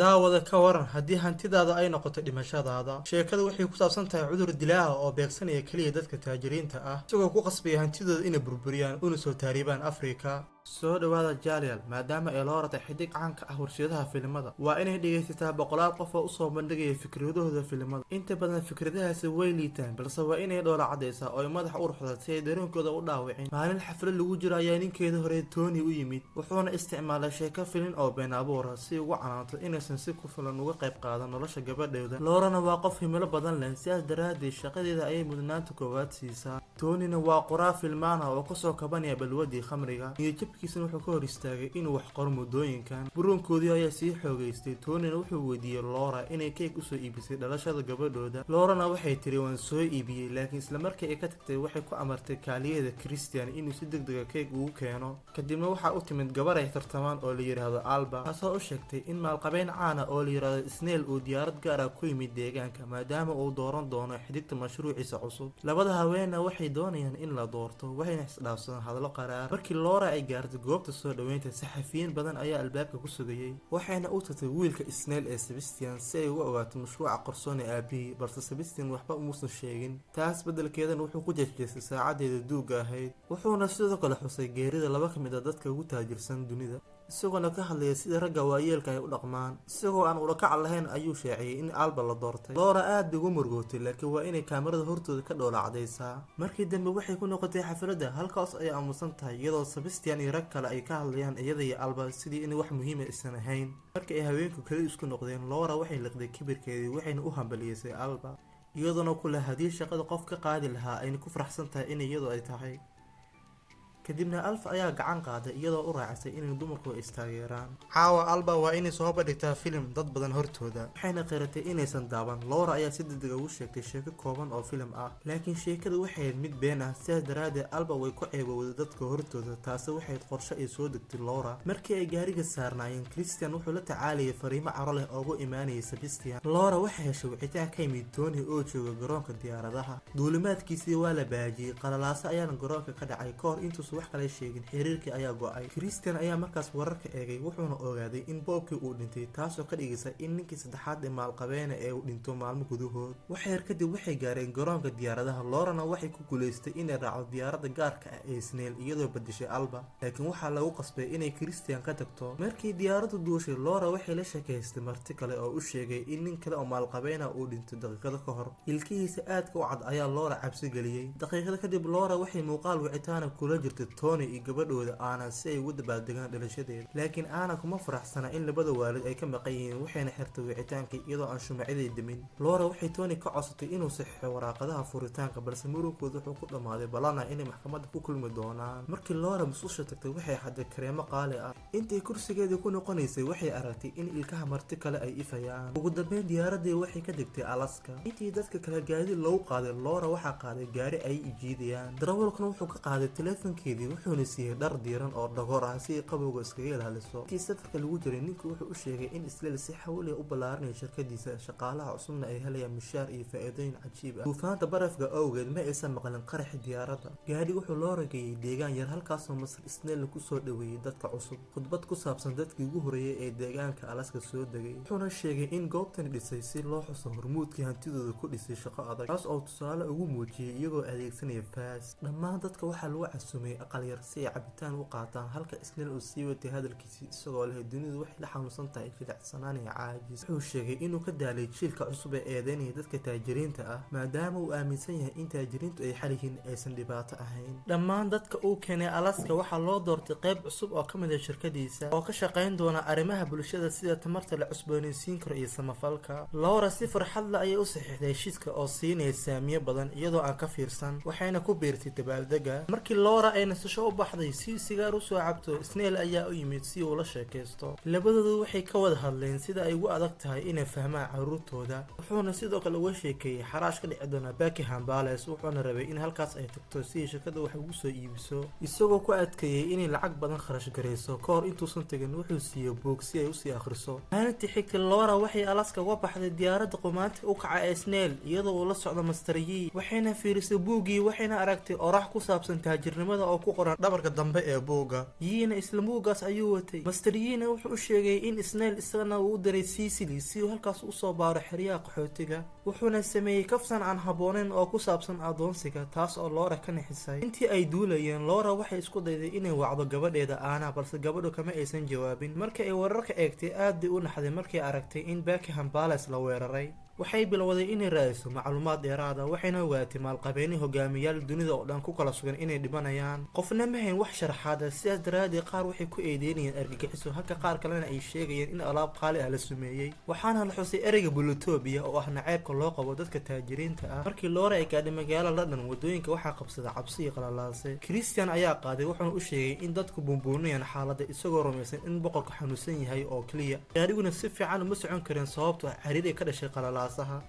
daawada ka waran haddii hantidaada ay noqoto dhimashadaada. Sheekadu waxay ku saabsan tahay cudur dilaaga oo beegsanaya kaliya dadka taajiriinta ah isagoo ku qasbaya hantidooda inay burburiyaan una soo taariibaan Afrika. soo dhawaada Jalial, maadaama ay loo ratay xidig caanka ah warshadaha filimada, waa inay dhegaysataa boqolaal qof oo usoo bandhigaya fikradahooda filimada. Inta badan fikradahaasi way liitaan, balse waa inay dhoola cadaysaa oo ay madaxa u ruxdaa si ay dareenkooda u dhaawicin. Maalin xaflad lagu jiro ayaa ninkeeda hore Tony u yimid, wuxuuna isticmaalay sheeko filin oo been abuur ah si ugu canaanto inaysan si ku filan uga qayb qaadan nolosha gabadheeda. Laurana waa qof himilo badan leh, sidaas daraaddeed shaqadeeda ayay mudnaanta koowaad siisaa. Tonyna waa qoraa filmaan ah oo kasoo kabanaya balwadii khamriga. Kiisana wuxuu ka hor istaagay inuu wax qoro muddooyinkan. Buruunkoodii ayaa sii xoogaystay. Tonyna wuxuu weydiiyey Laura inay keeg usoo iibisay dhalashada gabadhooda. Laurana waxay tiri waan soo iibiyey, laakiin isla markii ay ka tagtay waxay ku amartay kaaliyeeda Christian inuu si degdeg ah keeg ugu keeno. Kadibna waxaa u timid gabar ay tartamaan oo la yiraahdo Alba, taasoo u sheegtay in maalqabeen caan ah oo la yiraahdo Snail uu diyaarad gaar ah ku yimid deegaanka maadaama uu dooran doono xiddigta mashruuciisa cusub. Labada haweenna waxay doonayaan in la doorto, waxayna isdhaafsadaan hadallo qaraar. Markii Laura ay gaartay goobta soo dhaweynta, saxafiyiin badan ayaa albaabka ku sugayay, waxayna u tagtay wiilka Snail ee Sebastian si ay uga ogaato mashruuca qarsoon ee aabihii, balse Sebastian waxba umuusan sheegin. taas beddelkeedana wuxuu ku jeesjeestay saacadeeda duuga ahayd, wuxuuna sidoo kale xusay geerida laba ka mid ah dadka ugu taajirsan dunida, isagoona ka hadlaya sida ragga waayeelka ay u dhaqmaan. Isagoo aan ulakac lahayn ayuu sheeciyay in Alba la doortay. Laura aad ugu murgootay, laakiin waa inay kaamirada hortooda ka dhoola cadaysaa. markii dambe waxay ku noqotay xafladda, halkaas ay aamusan tahay iyadoo Sebastian iyo rag kale ay ka hadlayaan iyada iyo Alba sidii in wax muhiim ah aysan ahayn. markii ay haweenku kale isku noqdeen, Laura waxay liqday kibirkeedii waxayna u hambalyeysay Alba, iyadoona ku leh haddii shaqada qof ka qaadi lahaa ayna ku faraxsan tahay in iyadu ay tahay. kadibna Alfa ayaa gacan qaaday iyadoo u raacisay inay dumarku istaageeraan. caawa Alba waa inay soo bandhigtaa filim dad badan hortooda, waxayna qiratay inaysan daawan. Laura ayaa si degdeg ugu sheegtay sheeko kooban oo filim ah, laakiin sheekadu waxay ahayd mid been ah, sidaas daraaddeed Alba way ku ceebowday dadka hortooda. taasi waxay ahayd qorshe ay soo degtay Laura. markii ay gaariga saarnaayeen, Christian wuxuu la tacaalayay fariimo caro leh oo ugu imaanayay Sebastian. Laura waxay heshay wicitaan ka yimid Tony oo jooga garoonka diyaaradaha. duulimaadkiisii waa la baajiyey, qalalaaso ayaana garoonka ka dhacay kahor intuusan wax kale sheegin. xiriirkii ayaa go'ay. Christian ayaa markaas wararka eegay, wuxuuna ogaaday in Bobkii uu dhintay, taasoo ka dhigaysa in ninkii saddexaad ee maalqabeena ee uu dhinto maalmo gudahood. wax yar kadib waxay gaareen garoonka diyaaradaha. Laurana waxay ku guulaystay inay raacdo diyaaradda gaarka ah ee Snail iyadoo bedeshay Alba, laakiin waxaa lagu qasbay inay Christian ka tagto. markii diyaaraddu duushay, Laura waxay la sheekaystay marti kale oo u sheegay in nin kale oo maalqabeena uu dhintay daqiiqado ka hor. ilkihiisa aadka u cad ayaa Laura cabsi geliyey. daqiiqado kadib, Laura waxay muuqaal wicitaana kula jirtay Tony iyo gabadhooda Anna si ay ugu dabaaldegaan dhalashadeeda, laakiin Anna kuma faraxsana in labada waalid ay ka maqan yihiin, waxayna xirtay wicitaankii iyadoo aan shumacaday demin. Laura waxay Tony ka codsatay inuu saxiixo waraaqadaha furitaanka, balse murunkooda wuxuu ku dhammaaday balana inay maxkamadda ku kulmi doonaan. markii Laura musqusha tagtay, waxay xaday kareemo qaali ah. intay kursigeedii ku noqonaysay, waxay aragtay in ilkaha marti kale ay ifayaan. ugu dambeyn, diyaaradii waxay ka degtay Alaska. intii dadka kale gaadiid loogu qaaday, Laura waxaa qaaday gaari ay ijiidayaan. darawalkuna wuxuu ka qaaday teleefankeedii, wuxuuna siiyey dhar diiran oo dhagoor ah si ay qabowga iskaga ilaaliso. intii safarka lagu jiray, ninku wuxuu u sheegay in Snail si xawli u ballaarinayo shirkadiisa, shaqaalaha cusubna ay helayaan mushaar iyo faa'iidooyin cajiib ah. duufaanta barafka awgeed ma aysan maqlin qaraxi diyaaradda. gaadhi wuxuu Laura geeyey deegaan yar, halkaasoo Masar Snail ku soo dhaweeyey dadka cusub. khudbad ku saabsan dadkii ugu horreeyay ee deegaanka Alaska soo degay, wuxuuna sheegay in goobtani dhisay si loo xuso hormuudkii hantidooda ku dhisay shaqo adag, taas oo tusaale ugu muujiyey iyagoo adeegsanaya faas. dhammaan dadka waxaa lagu casumay aqal yar si ay cabitaan u qaataan, halka Snail uu sii watay hadalkiisii isagoo leh dunidu waxay la xanuunsan tahay jilicsanaan iyo caajis. wuxuu sheegay inuu ka daalay jiilka cusub ee eedeynaya dadka taajiriinta ah, maadaama uu aaminsan yahay in taajiriintu ay xal yihiin, aysan dhibaato ahayn. dhammaan dadka uu keenay Alaska waxaa loo doortay qayb cusub oo ka mid ah shirkadiisa, oo ka shaqayn doona arrimaha bulshada sida tamarta la cusboonaysiin karo iyo samafalka. Laura si farxad leh ayay u saxiixday heshiiska oo siinaya saamiyo badan iyadoo aan ka fiirsan, waxayna ku biirtay dabaaldega. markii Laura ay nasasho u baxday si sigaar u soo cabto, Snail ayaa u yimid si uu la sheekaysto. labadoodu waxay ka wada hadleen sida ay ugu adag tahay inay fahmaan carruurtooda, wuxuuna sidoo kale uga sheekeeyey xaraash ka dhici doona Buckingham Palace, wuxuuna rabay in halkaas ay tagto si shirkadda wax ugu soo iibiso, isagoo ku adkeeyey inay lacag badan kharash garayso. kahor intuusan tagin, wuxuu siiyey buug si ay usii akhriso. maalintii xigtay, Laura waxay Alaska uga baxday diyaaradda qumaanti u kaca ee Snail iyadoo uu la socdo Master Yi, waxayna fiirisay buuggii, waxayna aragtay orax ku saabsan taajirnimada oo ku qoran dhabarka dambe ee buugga. Yiina isla buuggaas ayuu watay. Master Yiina wuxuu u sheegay in Snail isagana uu u diray Sicily si uu halkaas u soo baaro xeryaha qaxootiga, wuxuuna sameeyey kaftan aan habboonayn oo ku saabsan adoonsiga, taas oo Laura ka nixisay. intii ay duulayeen, Laura waxay isku dayday inay wacdo gabadheeda Anna, balse gabadhu kama aysan jawaabin. markii ay wararka eegtay, aad bay u naxday markay aragtay in Buckingham Palace la weeraray. waxay bilowday inay raadiso macluumaad dheeraad ah, waxayna ogaatay maalqabeeni hogaamiyaal dunida oo dhan ku kala sugan inay dhimanayaan. qofna ma hayn wax sharaxaad ah, sidaas daraaddeed qaar waxay ku eedeynayeen argagixiso, halka qaar kalena ay sheegayeen in alaab qaali ah la sumeeyey. waxaana la xusay ereyga Bulutopia oo ah naceebka loo qabo dadka taajiriinta ah. markii Laura ay gaadhay magaalada London, wadooyinka waxaa qabsaday cabsi iyo qalalaase. Christian ayaa qaaday, wuxuuna u sheegay in dadku buunbuuninayaan xaaladda, isagoo rumaysan in boqorku xanuunsan yahay oo keliya. gaadhiguna si fiican uma socon kareen sababtoo ah cariiri ka dhashay qalalaase.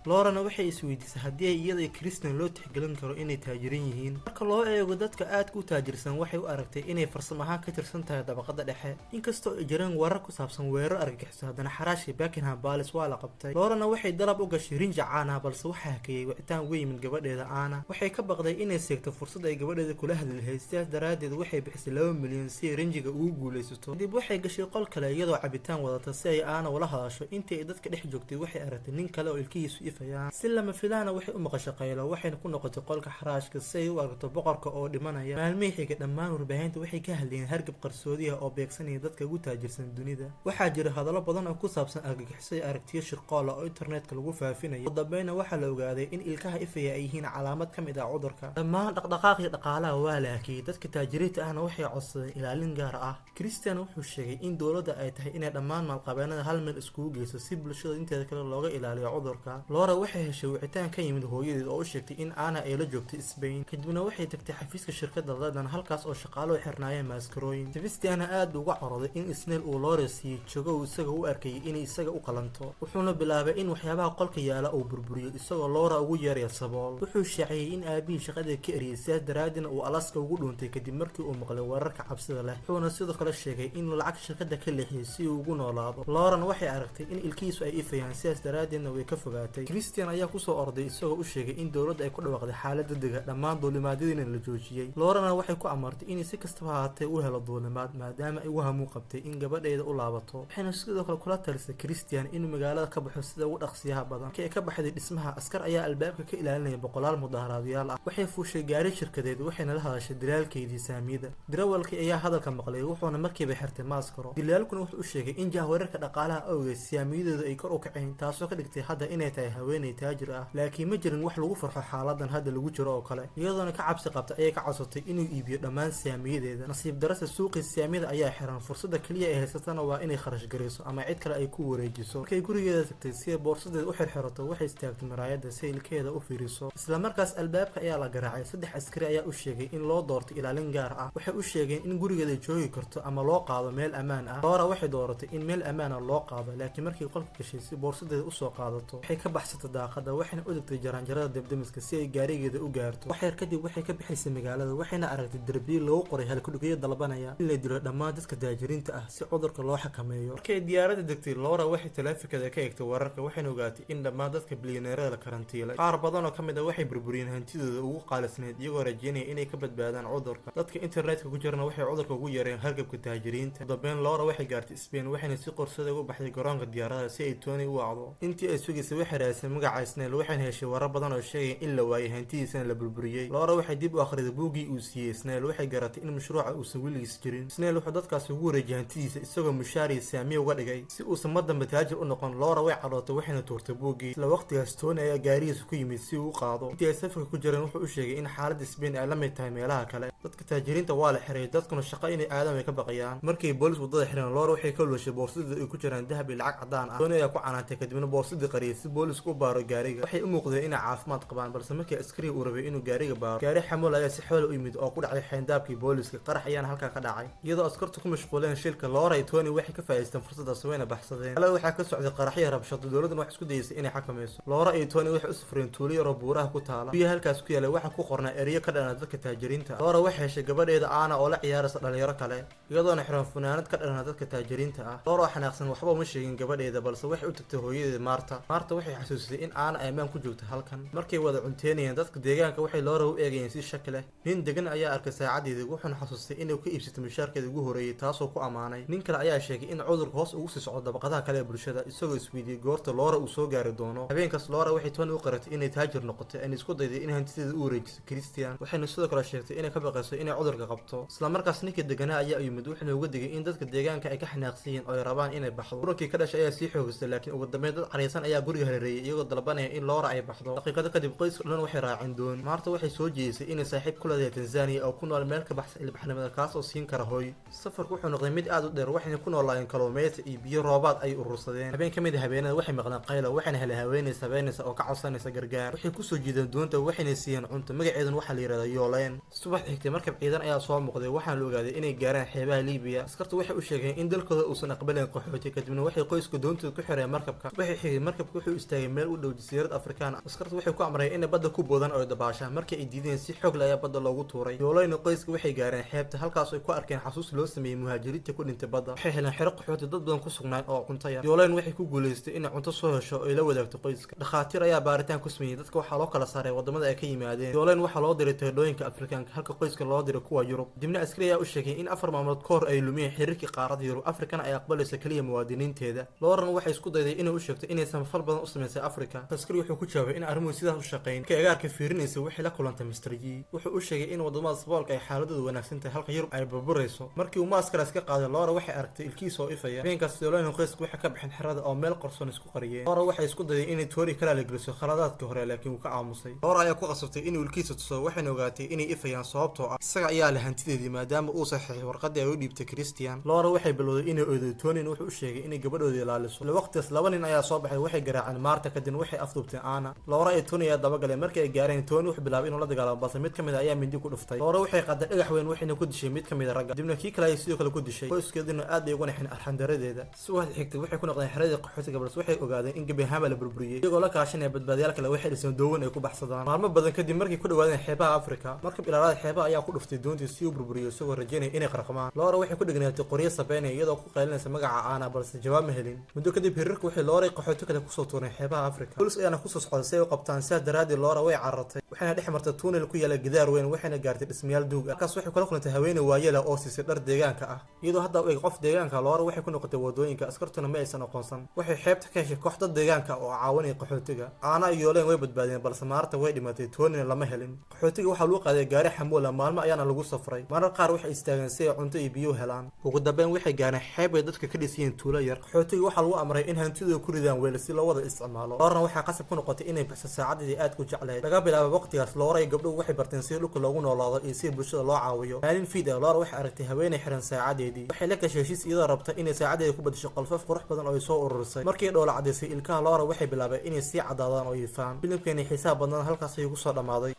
Laurana waxay isweydiisay haddii ay iyada Christian loo tixgelin karo inay taajirin yihiin. marka loo eego dadka aadka u taajirsan, waxay u aragtay inay farsamo ahaan ka tirsan tahay dabaqada dhexe. inkastoo ay jireen warar ku saabsan weerar argagixiso, haddana xaraashkii Buckingham Palace waa la qabtay. Laurana waxay dalab u gashay rinji caan ah, balse waxaa hakayay wicitaan uga yimid gabadheeda Anna. waxay ka baqday inay seegto fursad ay gabadheeda kula hadli lahayd, sidaas daraaddeed waxay bixisay 2 milyan si ay rinjiga ugu guulaysato. kadib waxay gashay qol kale iyadoo cabitaan wadata si ay Anna ula hadasho. intii ay dadka dhex joogtay, waxay aragtay nin kale oo ilkihiisu ifayaan. si lama filaana waxay u maqashay qaylo, waxayna ku noqotay qolka xaraashka si ay u aragto boqorka oo dhimanaya. maalmihii xiga dhammaan warbaahinta waxay ka hadlayeen hargab qarsoodi ah oo beegsanaya dadka ugu taajirsan dunida. waxaa jira hadallo badan oo ku saabsan argagixiso iyo aragtiyo shirqoola oo internetka lagu faafinayo. ugu dambeynna waxaa la ogaaday in ilkaha ifaya ay yihiin calaamad ka mid ah cudurka. dhammaan dhaqdhaqaaqii dhaqaalaha waa la hakiyey, dadka taajiriinta ahna waxay codsadeen ilaalin gaar ah. Christian wuxuu sheegay in dowladda ay tahay inay dhammaan maalqabeennada hal meel iskugu geyso si bulshada inteeda kale looga ilaaliyo cudurka. Laura waxay heshay wicitaan ka yimid hooyadeed oo u sheegtay in Anna ay la joogtay Spain. kadibna waxay tagtay xafiiska shirkadda London, halkaas oo shaqaaluhu xirnaayeen maaskarooyin. Sebastiana aad uga coroday in Snail uu Laura siiyey jogo uu isaga u arkayay inay isaga u qalanto, wuxuuna bilaabay in waxyaabaha qolka yaala uu burburiyo, isagoo Laura ugu yeeray sabool. wuxuu shaaciyay in aabihii shaqada ka eriyay, sidaas daraaddeedna uu Alaska ugu dhuuntay kadib markii uu maqlay wararka cabsida leh. wuxuuna sidoo kale sheegay in lacag shirkadda ka leexiyay si uu ugu noolaado. Lauren waxay aragtay in ilkihiisu ay ifayaan, sidaas daraaddeedna way ka fogaatay. Christian ayaa kusoo orday isagoo u sheegay in dowladda ay ku dhawaaqday xaalad degdeg ah, dhammaan duulimaadyadiina la joojiyey. Lauren waxay ku amartay in si kastaba ahaatee u helo duulimaad, maadaama ay u hamuun qabtay in gabadheeda u laabato. waxayna sidoo kale kula talisay Christian inuu magaalada ka baxo sida ugu dhaqsiyaha badan. markii ay ka baxday dhismaha, askar ayaa albaabka ka ilaalinaya boqolaal mudaharaadayaal ah. waxay fuushay gaari shirkadeed, waxayna la hadashay dilaalkeedii saamiyada. darawalkii ayaa hadalka maqlay, wuxuuna markiiba xirtay maaskaro. dilaalkuna wuxuu u sheegay in jahwareerka dhaqaalaha awgeed saamiyadeedu ay kor u kaceen, taasoo ka dhigtay hadda inay tahay haweeney taajir ah. laakiin ma jirin wax lagu farxo xaaladan hadda lagu jiro oo kale. iyadoona ka cabsi qabta ayay ka codsatay inuu iibiyo dhammaan saamiyadeeda. nasiib darase suuqii saamiyada ayaa xiran, fursada kaliya ay haysatana waa inay kharash garayso ama cid kale ay ku wareejiso. markay gurigeeda tagtay si ay boorsadeed u xirxirato, waxay istaagtay maraayadda si ilkeeda u fiiriso. isla markaas albaabka ayaa la garaacay. 3 askari ayaa u sheegay in loo doortay ilaalin gaar ah. waxay u sheegeen in gurigeeda joogi karto ama loo qaado meel ammaan ah. Laura waxay dooratay in meel ammaan ah loo qaado, laakiin markii qolka gashay si boorsadeeda u soo qaadato, waxay ka baxsatay daaqada, waxayna u degtay jaranjarada debdemiska si ay gaarigeeda u gaarto. wax yar kadib waxay ka bixaysay magaalada, waxayna aragtay darbiye lagu qoray halkudhigyo dalbanaya in la dilo dhammaan dadka taajiriinta ah si cudurka loo xakameeyo. markay diyaaradda degtay, Laura waxay taleefankeeda ka eegtay wararka, waxayna ogaatay in dhammaan dadka bilyaneerada la karantiilay. qaar badan oo ka mid ah waxay burburiyeen hantidooda ugu qaalisneed, iyagoo rajeynaya inay ka badbaadaan cudurka. dadka internetka ku jirana waxay cudurka ugu yeereen hargabka taajiriinta. dambeyn Laura waxay gaartay Spain, waxayna si qorsada uga baxday garoonka diyaaradaha si ay Tony u wacdo. intii ay sugaysay, waxay raadisay magaca Snail, waxayna heshay warar badan oo sheegaya in la waayay hantidiisana la burburiyey. Laura waxay dib u akhriday buuggii uu siiyey Snail, waxay garatay in mashruuca uusan weligiis jirin. Snail wuxuu dadkaasi ugu wareejiyay hantidiisa, isagoo mushaari saamiye uga dhigay si uusan mar dambe taajir u noqon. Laura way cadhootay, waxayna tuurtay buuggii. isla waqtigaas Tony ayaa gaarigiisa ku yimid si uu u qaado. intii ay safarka ku jireen, wuxuu u sheegay in xaaladda Spain ay la mid tahay meelaha kale. dadka taajiriinta waa la xiray, dadkuna shaqo inay aadaan way ka baqayaan. markay boolis wadada xireen, Laura waxay ka luushay boorsadii ay ku jiraan dahab iyo lacag cadaan ah. Tony ayaa ku canaantay, kadibna boorsadii qariyay si boolisku u baaro gaariga. waxay u muuqdeen inay caafimaad qabaan, balse markii askariga uu rabay inuu gaariga baaro, gaari xamuul ayaa si xoolo u yimid oo ku dhacay xeyndaabkii booliska. qarax ayaana halkaa ka dhacay. iyadoo askartu ku mashquuleen shilka, Laura iyo Tony waxay ka faa'iideysteen fursadaas wayna baxsadeen. halada waxaa ka socday qaraxyo rabshado, dowladuna waxay isku dayeysay inay xakamayso. Laura iyo Tony waxay u safreen tuulo yar oo buuraha ku taala. biyo halkaas ku yaalay waxaa ku qornaa erayo ka dhanaa dadka taajiriinta. Laura waxay heshay gabadheeda Anna oo la ciyaaraysa dhalinyaro kale, iyadoona xiran funaanad ka dhanaa dadka taajiriinta ah. Laura xanaaqsan waxba uma sheegin gabadheeda, balse waxay u tagtay hooyadeeda Marta. maarta waxay xasuusisay in aana ammaan ku joogto halkan markay wada cunteynayeen dadka deegaanka waxay loora u eegayeen si shaki leh nin degan ayaa arkay saacadeedii wuxuuna xasuustay inuu ka iibsatay mushaarkeeda ugu horeeyay taasoo ku ammaanay nin kale ayaa sheegay in cudurka hoos ugu sii socdo dabaqadaha kale ee bulshada isagoo isweydiiyey goorta loora uu soo gaari doono habeenkaas loora waxay toban u qaratay inay taajir noqotay ayna isku dayday in hantideeda u wareejiso Christian waxayna sidoo kale sheegtay inay ka baqayso inay cudurka qabto isla markaas ninkii deganaa ayaa yimid wuxuuna uga digay in dadka deegaanka ay ka xanaaqsan yihiin oo ay rabaan inay baxdo murunkii ka dhashay ayaa sii xoogistay laakiin ugu dambeyn dad careysan ayaa guriga hareereeyay iyagoo dalbanaya in loora ay baxdo daqiiqado kadib qoyska dhan waxay raaceen doon maarta waxay soo jeedisay inay saaxiib ku leedahay Tanzania oo ku nool meel ka baxsan ilbaxnimada kaas oo siin kara hooy safarku wuxuu noqday mid aad u dheer waxayna ku noolaayeen kalluumaysi iyo biyo roobaad ay urursadeen habeen ka mid ah habeenada waxay maqlaan qaylo waxayna heleen haweenaysa habeenaysa oo ka codsanaysa gargaar waxay ku soo jiideen doonta waxayna siiyeen cunto magaceeduna waxaa la yiraahdaa Yooleen subax xigtay markab ciidan ayaa soo muuqday waxaana la ogaaday inay gaaraan xeebaha Liibiya askartu waxay u sheegeen in dalkooda uusan aqbalin qaxooti kadibna waxay qoyska doontooda ku xireen markabka subaxii xigay markabku wuxuu istaagay meel u dhow jasiirad Afrikaan askartu waxay ku amreen inay badda ku boodaan oo dabaashaan markii ay diideen si xoog leh ayaa badda loogu tuuray Yooleen qoyska waxay gaareen xeebta halkaas ay ku arkeen xasuus loo sameeyay muhaajiriinta ku dhintay badda waxay heleen xero qaxooti dad badan ku sugnaan oo cunto yar Yooleen waxay ku guuleystay inay cunto soo hesho oo ay la wadaagto qoyska dhakhaatiir ayaa baaritaan ku sameeyay dadka waxaa loo kala saaray wadamada ay ka yimaadeen Yooleen waxaa loo diray teedhooyinka Afrikaanka halka qoyska loo diray kuwa Yurub dibna askari ayaa u sheegay in 4 maalmood ka hor ay lumiyeen xiriirkii qaaradda Yurub Afrikana ay aqbalayso kaliya muwaadiniinteeda Lauren waxay isku dayday inay u sheegto inay samafal badan u sameysay Afrika askari wuxuu ku jawaabay in arrimuhu sidaas u shaqeyn ka egaarka fiirinaysa waxay la kulantay Mr. G wuxuu u sheegay in wadamada saboolka ay xaaladoodu wanaagsan tahay halka Yurub ay burburayso markii uu maaskaraas ka qaaday Lauren waxay aragtay ilkiisa oo ifaya habeenkaas Yooleen qoysku waxay ka baxeen xerada oo meel qarsoon isku qariyeen Lauren waxay isku dayday inay toori kala la geliso khaladaadkii hore laakiin uu ka aamusay Lauren ayaa ku qasabtay inuu ilkiisa tuso waxayna ogaatay inay ifayaan sababtoo ah isaga ayaa la hantideedii maadaama uu saxiixay warqadii ay u dhiibtay Christian Lauren waxay bilowday inay oodo Tony wuxuu u sheegay inay gabadhoodii ilaaliso waqtigaas laba nin ayaa soo baxay waxay garaaceen Marta kadib waxay afduubtay Anna Lauren iyo Tony ayaa dabagaleen markii ay gaareen Tony wuxuu bilaabay inuu la dagaalamo balse mid kamid ah ayaa mindi ku dhuftay Lauren waxay qaaday dhagax weyn waxayna ku dishay mid kamid ah ragga dibna kii kale ay sidoo kale ku dishay qoyskeeduna aad ay uga naxeen arxandaradeeda subax xigtay waxay ku noqdeen xeradii qaxootiga balse waxay ogaadeen in gabi ahaan la burburiyay iyagoo la kaashanaya badbaadiyaal kale waxay dhiseen doowan ay ku baxsadaan maalmo badan kadib markii ku dhawaadeen xeebaha Afrika markab ilaalada xeebaha ayaa ku dhuftay doontii si uu burburiyo isagoo rajeynaya inay qarqamaan Lauren waxay ku dhignaatay qoryo sabeynay iyadoo ku qaylinaysa magaca Anna balse jawaab ma helin muddo kadib hirarku waxay Lauren qaxooti kale ku soo tuureen xeebaha Afrika bolis ayaana ku soo socday si ay u qabtaan sidaas daraadii Lauren way carartay waxayna dhex martay tunnel ku yaala gidaar weyn waxayna gaartay dhismayaal duug ah kaas waxay kula kulantay haweeney waayeel oo siisay dhar deegaanka ah iyadoo hadda ay qof deegaanka Lauren waxay ku noqotay wadooyinka askartuna ma aysan aqoonsan waxay xeebta ka heshay koox dad deegaanka oo caawinaya qaxootiga Anna iyo Yooleen way badbaadeen balse Marta way dhimatay Tony lama helin qaxootiga waxa lagu qaaday gaari xamuul ah maalmo ayaana lagu safray marar qaar waxay istaageen si ay cunto iyo biyo helaan ugu dambeyn waxay gaareen xeeb ay dadka ka dhisayeen tuulo yar qaxootiga waxa lagu amray in hantidooda ku ridaan weel si loo wada isticmaalo Lauren waxaa qasab ku noqotay inay bixiso saacadii aad ku jeclayd laga bilaabo waqtigaas Lauren gabdhuhu waxay barteen si dhulka loogu noolaado iyo si bulshada loo caawiyo maalin fiid ah Lauren waxay aragtay haweeney xiran saacadeedii waxay la gashay heshiis iyadoo rabta inay saacadeeda ku badasho qolfaf qurux badan oo ay soo ururisay markii dhoola cadeysay ilkaha Lauren waxay bilaabay inay sii cadaadaan oo ifaan filimkeeni xisaab badan halkaas ay ugu soo dhamaaday